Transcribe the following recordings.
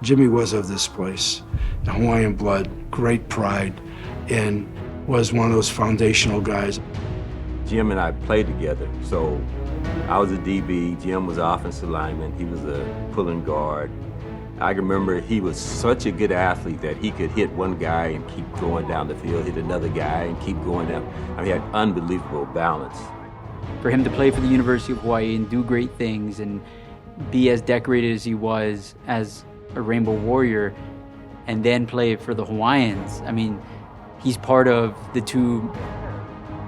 Jimmy was of this place, Hawaiian blood, great pride, and was one of those foundational guys. Jim and I played together, so I was a DB, Jim was an offensive lineman, he was a pulling guard. I can remember he was such a good athlete that he could hit one guy and keep going down the field, hit another guy and keep going down. I mean, he had unbelievable balance. For him to play for the University of Hawaii and do great things and be as decorated as he was as a Rainbow Warrior and then play for the Hawaiians, I mean, he's part of the two,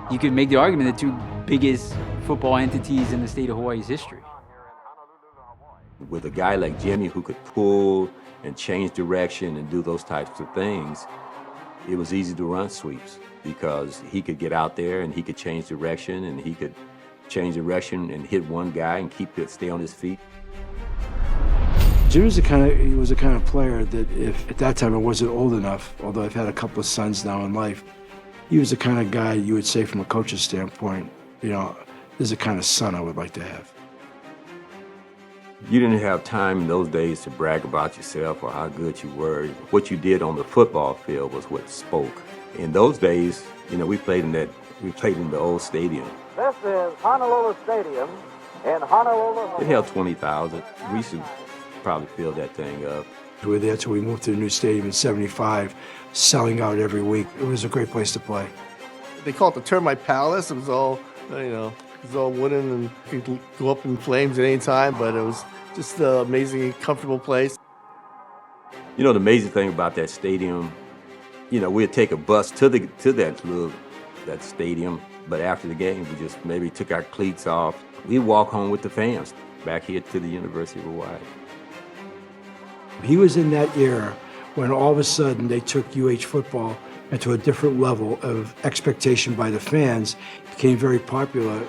you could make the argument, the two biggest football entities in the state of Hawaii's history. With a guy like Jimmy who could pull and change direction and do those types of things, it was easy to run sweeps because he could get out there and he could change direction and he could change direction and hit one guy and stay on his feet. Jimmy was the kind of player that if at that time I wasn't old enough, although I've had a couple of sons now in life, he was the kind of guy you would say from a coach's standpoint, you know, this is the kind of son I would like to have. You didn't have time in those days to brag about yourself or how good you were. What you did on the football field was what spoke. In those days, you know, we played in the old stadium. This is Honolulu Stadium in Honolulu. It held 20,000. We used to probably fill that thing up. We were there till we moved to the new stadium in '75, selling out every week. It was a great place to play. They call it the Termite Palace. It was all, it was all wooden and could go up in flames at any time, but it was just an amazingly comfortable place. You know, the amazing thing about that stadium, you know, we'd take a bus to that stadium, but after the game, we just maybe took our cleats off. We'd walk home with the fans back here to the University of Hawaii. He was in that era when all of a sudden they took UH football into a different level of expectation by the fans. It became very popular.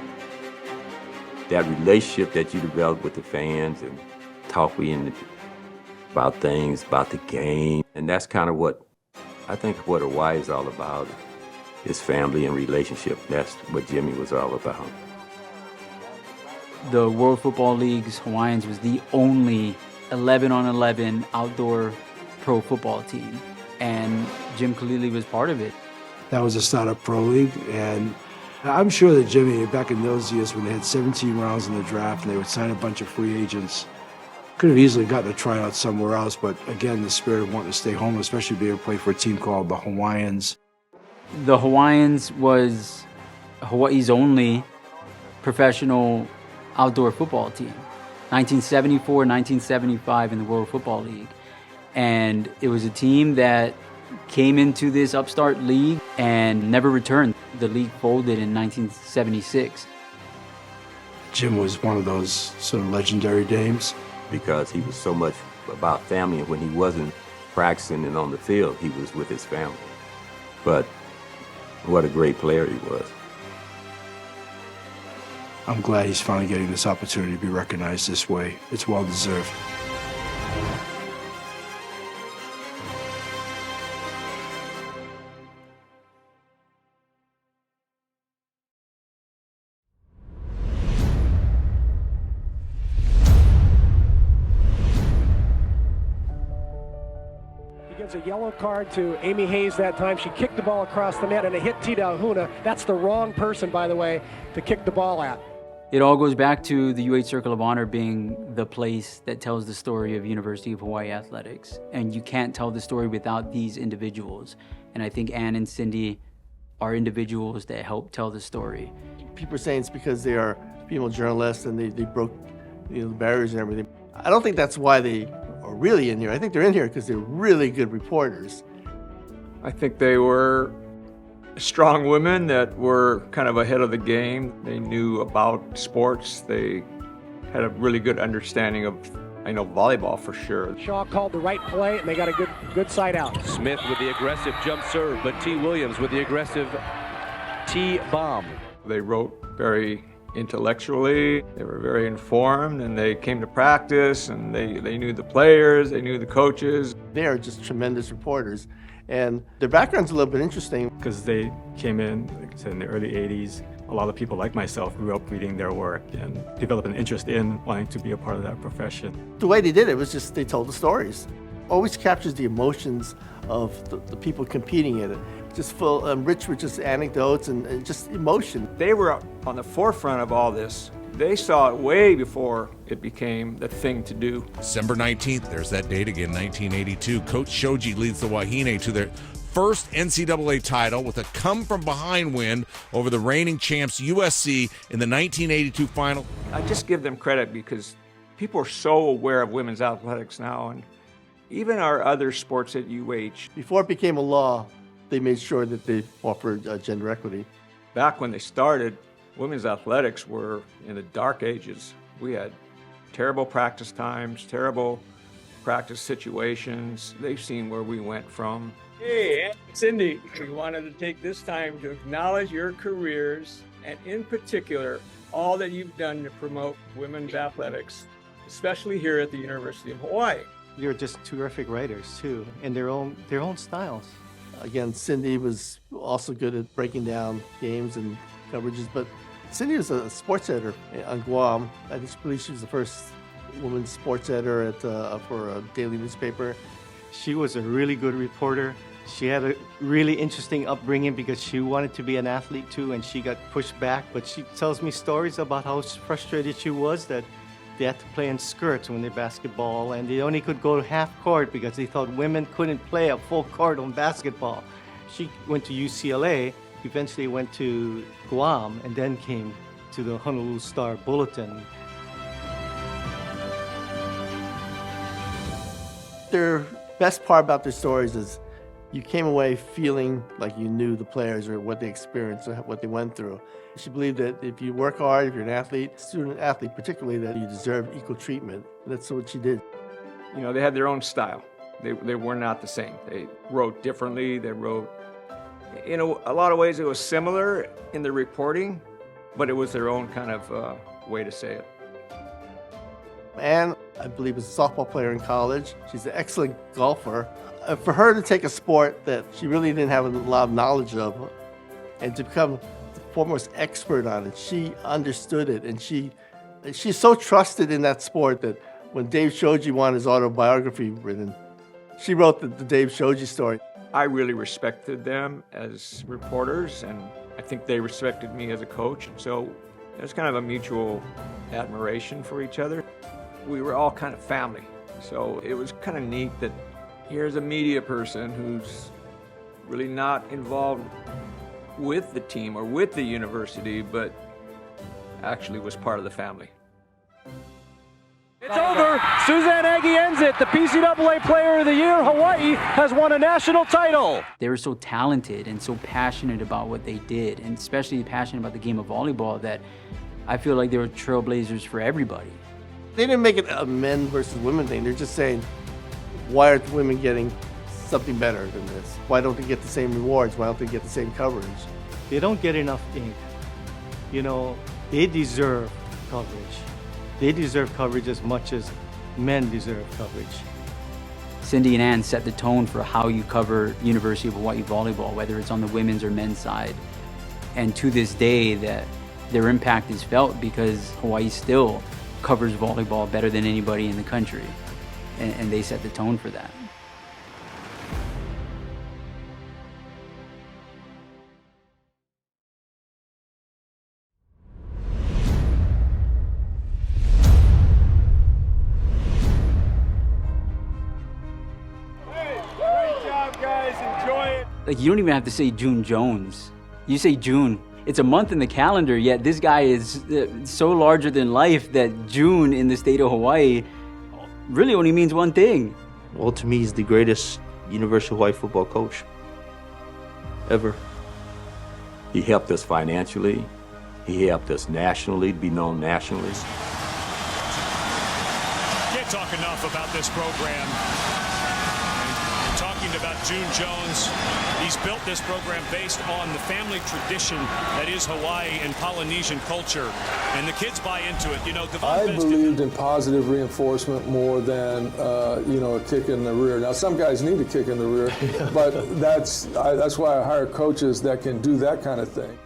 That relationship that you develop with the fans and talking about things, about the game, and that's kind of what I think what Hawaii is all about, is family and relationship. That's what Jimmy was all about. The World Football League's Hawaiians was the only 11-on-11 outdoor pro football team, and Jim Kalili was part of it. That was a startup pro league, and I'm sure that Jimmy, back in those years when they had 17 rounds in the draft and they would sign a bunch of free agents, could have easily gotten a tryout somewhere else, but again, the spirit of wanting to stay home, especially be able to play for a team called the Hawaiians. The Hawaiians was Hawaii's only professional outdoor football team. 1974, 1975 in the World Football League. And it was a team that came into this upstart league and never returned. The league folded in 1976. Jim was one of those sort of legendary dames. Because he was so much about family, and when he wasn't practicing and on the field, he was with his family. But what a great player he was. I'm glad he's finally getting this opportunity to be recognized this way. It's well deserved. He gives a yellow card to Amy Hayes that time. She kicked the ball across the net and it hit Tita Ahuna. That's the wrong person, by the way, to kick the ball at. It all goes back to the UH Circle of Honor being the place that tells the story of University of Hawaii Athletics. And you can't tell the story without these individuals. And I think Ann and Cindy are individuals that help tell the story. People are saying it's because they are female journalists and they broke the barriers and everything. I don't think that's why they are really in here. I think they're in here because they're really good reporters. I think they were strong women that were kind of ahead of the game. They knew about sports. They had a really good understanding of, volleyball for sure. Shaw called the right play and they got a good side out. Smith with the aggressive jump serve, but T. Williams with the aggressive T-bomb. They wrote very intellectually. They were very informed, and they came to practice, and they knew the players, they knew the coaches. They are just tremendous reporters. And their background's a little bit interesting. Because they came in, like I said, in the early 80s. A lot of people like myself grew up reading their work and developed an interest in wanting to be a part of that profession. The way they did it was just they told the stories. always captures the emotions of the people competing in it. Just full, rich with just anecdotes and just emotion. They were on the forefront of all this. They saw it way before it became the thing to do. December 19th, there's that date again, 1982. Coach Shoji leads the Wahine to their first NCAA title with a come-from-behind win over the reigning champs USC in the 1982 final. I just give them credit because people are so aware of women's athletics now, and even our other sports at UH. Before it became a law, they made sure that they offered gender equity. Back when they started, women's athletics were in the dark ages. We had terrible practice times, terrible practice situations. They've seen where we went from. Hey, Aunt Cindy, we wanted to take this time to acknowledge your careers and in particular, all that you've done to promote women's athletics, especially here at the University of Hawaii. You're just terrific writers too, in their own styles. Again, Cindy was also good at breaking down games and coverages, but Cindy was a sports editor on Guam. I just believe she was the first woman sports editor for a daily newspaper. She was a really good reporter. She had a really interesting upbringing because she wanted to be an athlete too, and she got pushed back. But she tells me stories about how frustrated she was that they had to play in skirts when they basketball, and they only could go to half court because they thought women couldn't play a full court on basketball. She went to UCLA, eventually went to Guam, and then came to the Honolulu Star Bulletin. Their best part about their stories is you came away feeling like you knew the players or what they experienced or what they went through. She believed that if you work hard, if you're an athlete, student athlete particularly, that you deserve equal treatment. That's what she did. You know, they had their own style. They were not the same. They wrote differently. They wrote, in a lot of ways it was similar in the reporting, but it was their own kind of way to say it. Anne, I believe, was a softball player in college. She's an excellent golfer. For her to take a sport that she really didn't have a lot of knowledge of and to become the foremost expert on it, she understood it, and she's so trusted in that sport that when Dave Shoji wanted his autobiography written, she wrote the Dave Shoji story. I really respected them as reporters, and I think they respected me as a coach, and so it was kind of a mutual admiration for each other. We were all kind of family, so it was kind of neat that here's a media person who's really not involved with the team or with the university, but actually was part of the family. It's over. Suzanne Aggie ends it. The PCAA Player of the Year, Hawaii, has won a national title. They were so talented and so passionate about what they did, and especially passionate about the game of volleyball, that I feel like they were trailblazers for everybody. They didn't make it a men versus women thing. They're just saying, why aren't women getting something better than this? Why don't they get the same rewards? Why don't they get the same coverage? They don't get enough ink. You know, they deserve coverage. They deserve coverage as much as men deserve coverage. Cindy and Ann set the tone for how you cover University of Hawaii volleyball, whether it's on the women's or men's side. And to this day, that their impact is felt because Hawaii still covers volleyball better than anybody in the country. And they set the tone for that. Like, you don't even have to say June Jones. You say June. It's a month in the calendar, yet this guy is so larger than life that June in the state of Hawaii really only means one thing. Well, to me, he's the greatest University of Hawaii football coach ever. He helped us financially. He helped us nationally, be known nationally. Can't talk enough about this program. Talking about June Jones, he's built this program based on the family tradition that is Hawaii and Polynesian culture, and the kids buy into it. You know, I believed in positive reinforcement more than a kick in the rear. Now, some guys need a kick in the rear, but that's why I hire coaches that can do that kind of thing.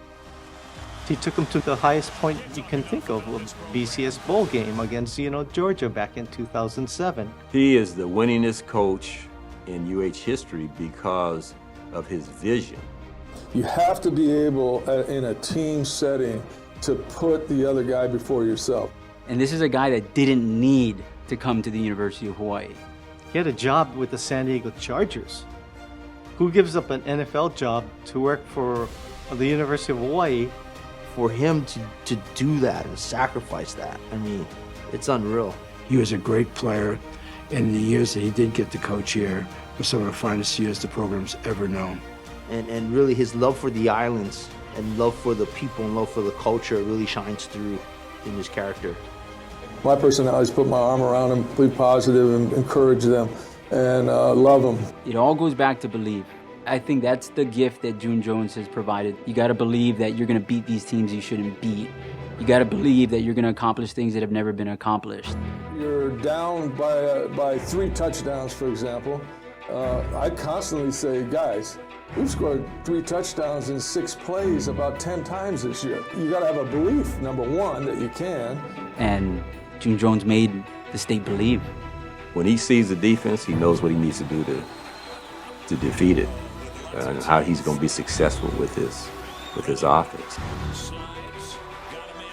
He took them to the highest point you can think of, a BCS bowl game against, Georgia back in 2007. He is the winningest coach in UH history because of his vision. You have to be able, in a team setting, to put the other guy before yourself. And this is a guy that didn't need to come to the University of Hawaii. He had a job with the San Diego Chargers. Who gives up an NFL job to work for the University of Hawaii? For him to do that and sacrifice that, I mean, it's unreal. He was a great player, and the years that he did get to coach here were some of the finest years the program's ever known. And really his love for the islands and love for the people and love for the culture really shines through in his character. My personality is put my arm around them, be positive and encourage them and love them. It all goes back to belief. I think that's the gift that June Jones has provided. You got to believe that you're going to beat these teams you shouldn't beat. You got to believe that you're going to accomplish things that have never been accomplished. You're down by 3 touchdowns, for example. I constantly say, guys, we've scored 3 touchdowns in 6 plays about 10 times this year. You got to have a belief, number one, that you can. And June Jones made the state believe. When he sees the defense, he knows what he needs to do to defeat it, and how he's going to be successful with his offense.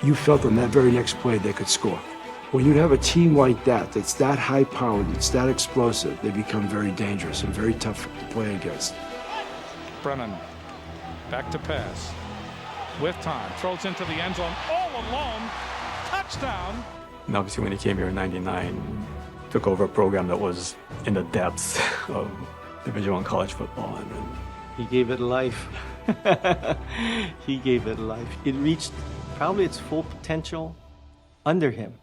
You felt on that very next play they could score. When you have a team like that, that's that high-powered, it's that explosive, they become very dangerous and very tough to play against. Brennan, back to pass. With time, throws into the end zone, all alone, touchdown. And obviously when he came here in '99, took over a program that was in the depths of Division I college football. And He gave it life. He gave it life. It reached probably its full potential under him.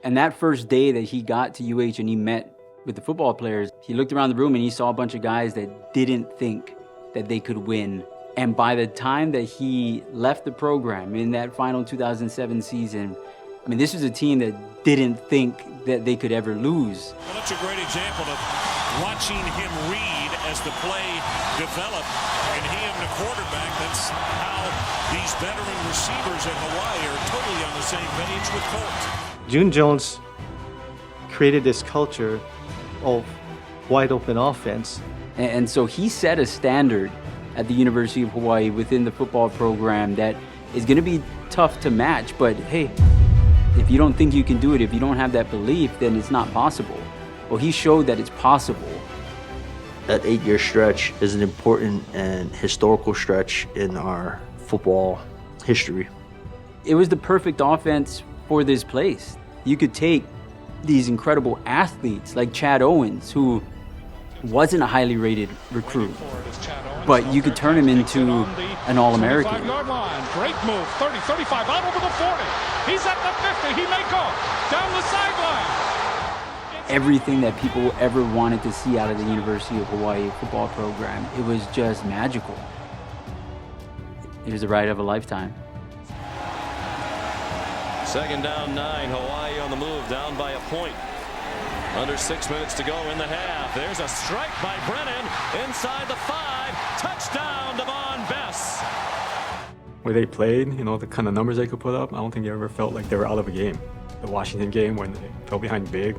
And that first day that he got to UH and he met with the football players, he looked around the room and he saw a bunch of guys that didn't think that they could win. And by the time that he left the program in that final 2007 season, I mean, this was a team that didn't think that they could ever lose. Well, that's a great example of watching him read as the play developed, and he and the quarterback, that's how these veteran receivers in Hawaii are totally on the same page with Colt. June Jones created this culture of wide open offense. And so he set a standard at the University of Hawaii within the football program that is going to be tough to match. But hey, if you don't think you can do it, if you don't have that belief, then it's not possible. Well, he showed that it's possible. That 8-year stretch is an important and historical stretch in our football history. It was the perfect offense for this place. You could take these incredible athletes like Chad Owens, who wasn't a highly rated recruit, but you could turn him into an All-American. 5-yard line, great move, 30, 35, out over the 40. He's at the 50, he may go down the sideline. Everything that people ever wanted to see out of the University of Hawaii football program, it was just magical. It was the ride of a lifetime. 2nd down 9, Hawaii on the move, down by a point. Under 6 minutes to go in the half. There's a strike by Brennan inside the 5. Touchdown, Devon Bess. where they played, you know, the kind of numbers they could put up, I don't think they ever felt like they were out of a game. The Washington game when they fell behind big.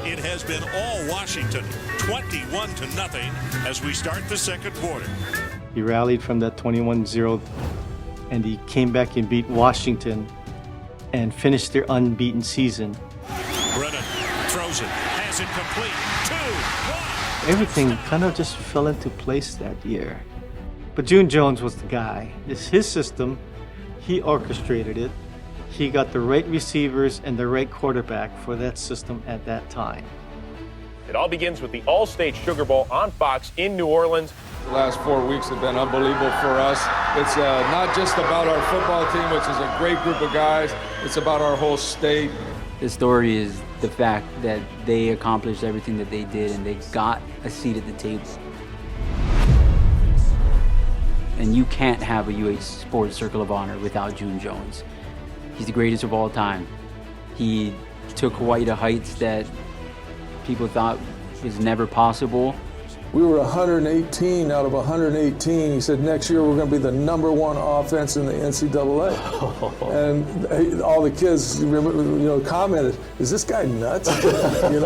It has been all Washington, 21-0 as we start the second quarter. He rallied from that 21-0 and he came back and beat Washington and finished their unbeaten season. Brennan throws it, has it complete, 2-1. Everything kind of just fell into place that year. But June Jones was the guy. It's his system. He orchestrated it. He got the right receivers and the right quarterback for that system at that time. It all begins with the All-State Sugar Bowl on Fox in New Orleans. The last 4 weeks have been unbelievable for us. It's not just about our football team, which is a great group of guys. It's about our whole state. The story is the fact that they accomplished everything that they did and they got a seat at the table. And you can't have a UH Sports Circle of Honor without June Jones. He's the greatest of all time. He took Hawaii to heights that people thought was never possible. We were 118 out of 118. He said, next year we're going to be the #1 offense in the NCAA. And all the kids, commented, "Is this guy nuts?" And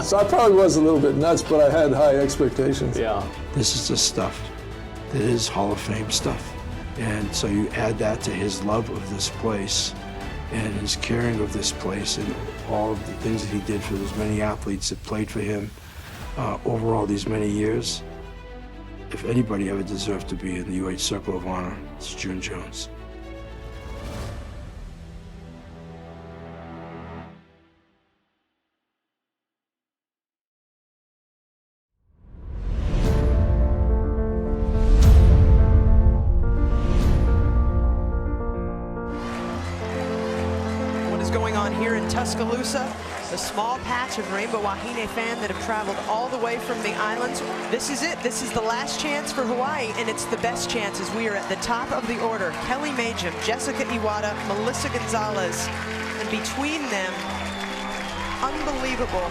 so I probably was a little bit nuts, but I had high expectations. Yeah. This is the stuff that is Hall of Fame stuff. And so you add that to his love of this place and his caring of this place and all of the things that he did for those many athletes that played for him over all these many years. If anybody ever deserved to be in the UH Circle of Honor, it's June Jones. Going on here in Tuscaloosa, the small patch of Rainbow Wahine fans that have traveled all the way from the islands. This is it. This is the last chance for Hawaii, and it's the best chance as we are at the top of the order. Kelly Majum, Jessica Iwata, Melissa Gonzalez, and between them, unbelievable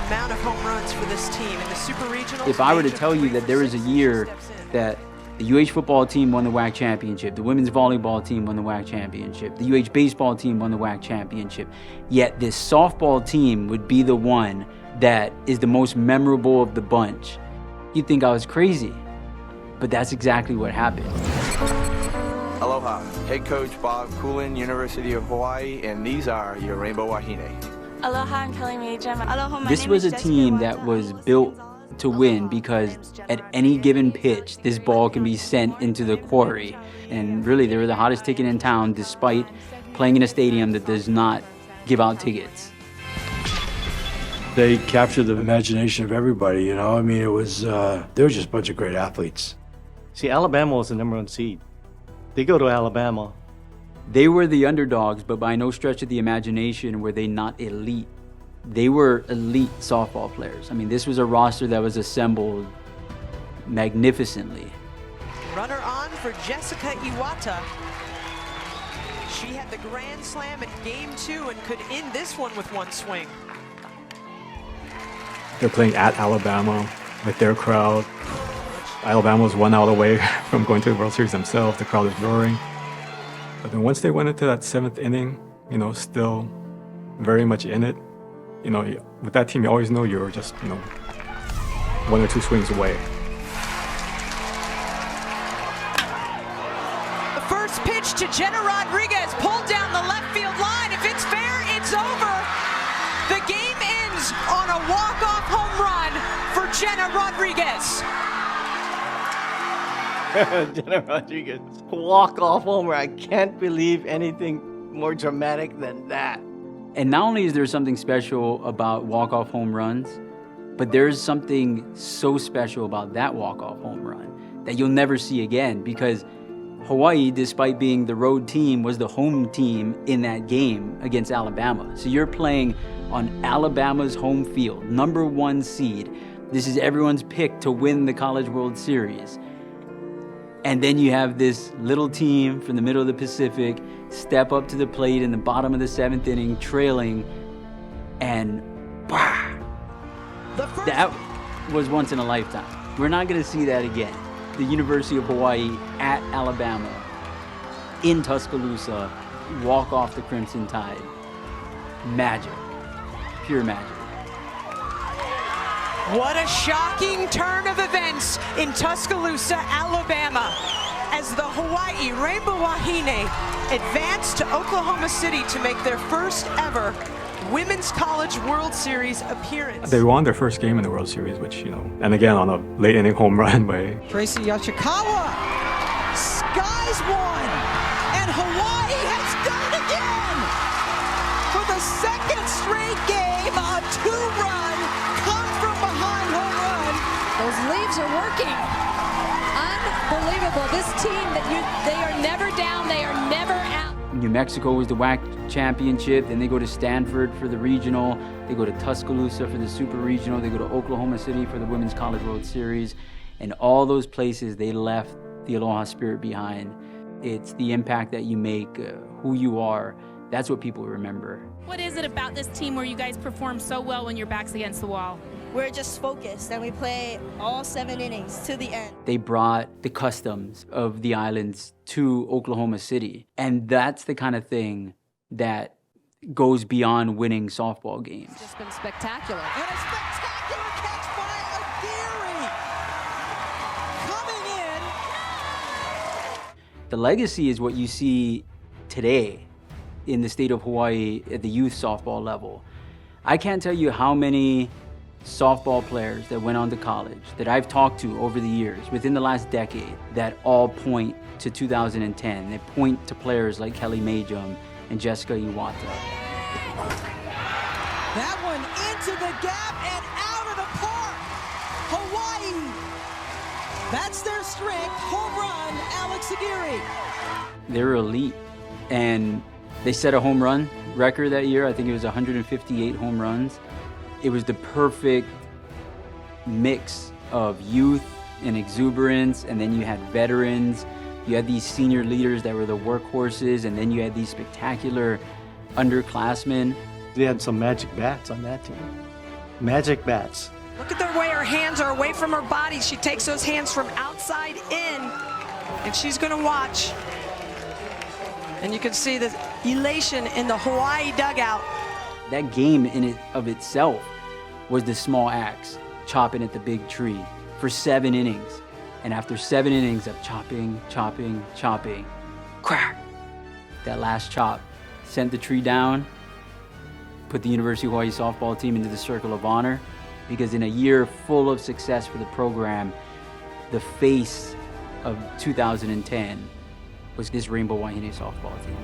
amount of home runs for this team in the Super Regionals. If I were to tell you that there was a year that the UH football team won the WAC championship, the women's volleyball team won the WAC championship, the UH baseball team won the WAC championship, yet this softball team would be the one that is the most memorable of the bunch, you'd think I was crazy. But that's exactly what happened. Aloha, head coach Bob Coolin, University of Hawaii, and these are your Rainbow Wahine. Aloha, I'm Kelly Majum. Aloha, my This name was is a Jessica team Iwata. that was built to win because at any given pitch, this ball can be sent into the quarry. And really, they were the hottest ticket in town despite playing in a stadium that does not give out tickets. They captured the imagination of everybody, I mean, it was, they were just a bunch of great athletes. See, Alabama was the #1 seed. They go to Alabama. They were the underdogs, but by no stretch of the imagination were they not elite. They were elite softball players. I mean, this was a roster that was assembled magnificently. Runner on for Jessica Iwata. She had the grand slam at game 2 and could end this one with one swing. They're playing at Alabama with their crowd. Alabama was 1 out away from going to the World Series themselves. The crowd is roaring. But then once they went into that 7th inning, still very much in it, with that team, you always know you're just, 1 or 2 swings away. The first pitch to Jenna Rodriguez, pulled down the left field line. If it's fair, it's over. The game ends on a walk-off home run for Jenna Rodriguez. Jenna Rodriguez, walk-off homer. I can't believe anything more dramatic than that. And not only is there something special about walk-off home runs, but there's something so special about that walk-off home run that you'll never see again, because Hawaii, despite being the road team, was the home team in that game against Alabama. So you're playing on Alabama's home field, #1 seed. This is everyone's pick to win the College World Series. And then you have this little team from the middle of the Pacific step up to the plate in the bottom of the 7th inning, trailing, and that was once in a lifetime. We're not going to see that again. The University of Hawaii at Alabama, in Tuscaloosa, walk off the Crimson Tide. Magic. Pure magic. What a shocking turn of events in Tuscaloosa, Alabama, as the Hawaii Rainbow Wahine advanced to Oklahoma City to make their first ever Women's College World Series appearance. They won their first game in the World Series, which, and again on a late inning home run by Tracy Yoshikawa, skies one, and Hawaii has done it again! For the second straight game, a 2-run come from behind home run. Those leaves are working. Unbelievable. This team, they are never down, they are never out. New Mexico was the WAC championship, then they go to Stanford for the regional, they go to Tuscaloosa for the super regional, they go to Oklahoma City for the Women's College World Series, and all those places they left the Aloha spirit behind. It's the impact that you make, who you are, that's what people remember. What is it about this team where you guys perform so well when your back's against the wall? we're just focused and we play all 7 innings to the end. They brought the customs of the islands to Oklahoma City. And that's the kind of thing that goes beyond winning softball games. It's just been spectacular. And a spectacular catch by Aguirre. Coming in. The legacy is what you see today in the state of Hawaii at the youth softball level. I can't tell you how many softball players that went on to college that I've talked to over the years, within the last decade, that all point to 2010. They point to players like Kelly Majum and Jessica Iwata. That one into the gap and out of the park. Hawaii. That's their strength. Home run, Alex Aguirre. They're elite, and they set a home run record that year. I think it was 158 home runs. It was the perfect mix of youth and exuberance, and then you had veterans. You had these senior leaders that were the workhorses, and then you had these spectacular underclassmen. They had some magic bats on that team. Magic bats. Look at the way her hands are away from her body. She takes those hands from outside in, and she's going to watch. And you can see the elation in the Hawaii dugout. That game in it of itself was the small axe chopping at the big tree for 7 innings. And after 7 innings of chopping, crack, that last chop sent the tree down, put the University of Hawaii softball team into the Circle of Honor, because in a year full of success for the program, the face of 2010 was this Rainbow Wahine softball team.